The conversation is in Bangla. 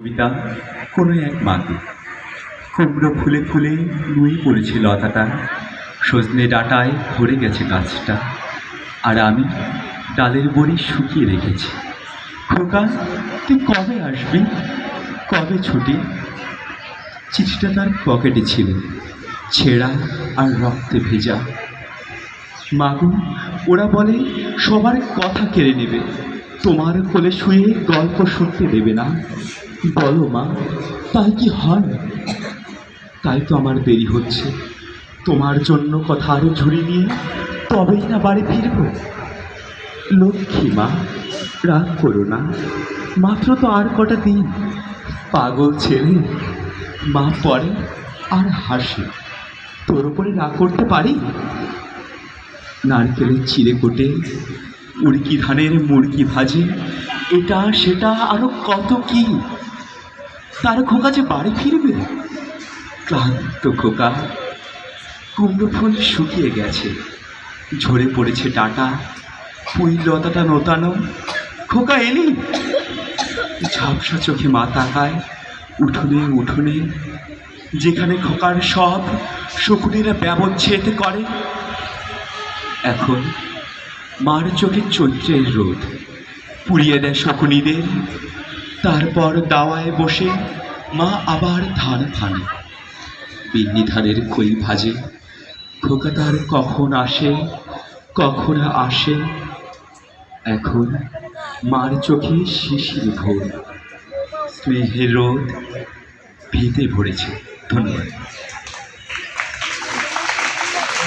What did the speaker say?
কবিতা কোনো এক মাকে। কুমড়ো ফুলে ফুলে নুয়ে পড়েছে লতাটা, সজনে ডাঁটায় ভরে গেছে গাছটা, আর আমি ডালের বড়ি শুকিয়ে রেখেছি। খোকা, তুই কবে আসবি, কবে ছুটি? চিঠিটা তার পকেটে ছিল, ছেঁড়া আর রক্তে ভেজা। মাগো, ওরা বলে সবার কথা কেড়ে নেবে, তোমার কোলে শুয়ে গল্প শুনতে দেবে না। বলো মা, তাই কি হয়? তাই তো আমার দেরি হচ্ছে, তোমার জন্য কথা আরো ঝুড়ি নিয়ে তবেই না বাড়ি ফিরব। লক্ষ্মী মা, রাগ করো না, মাত্র তো আর কটা দিন। পাগল ছেলে, মা পড়ে আর হাসে, তোর উপরে রাগ করতে পারি? নারকেলের চিড়ে কোটে, উড়কি ধানের মুড়কি ভাজে, এটা সেটা আরো কত কি। তার খোকা যে বাড়ি ফিরবে। ক্লান্ত খোকা, কুমড়ো ফুল শুকিয়ে গেছে, ঝরে পড়েছে ডাঁটা, পুঁই লতাটা নোতানো। খোকা এলি? ঝাপসা চোখে মা তাকায় উঠোনে উঠোনে, যেখানে খোকার সব শকুনেরা ব্যবচ্ছেদ করে। এখন মার চোখে চৈত্রের রোদ পুড়িয়ে দেয় শকুনিদের। তারপর দাওয়ায় বসে মা আবার ধান ফানে, বিন্নি ধানের খই ভাজে। খোকা তার কখন আসে, কখন আসে। এখন মার চোখে শিশির ভোর, স্নেহের রোদ ভিতে ভরেছে। ধন্যবাদ।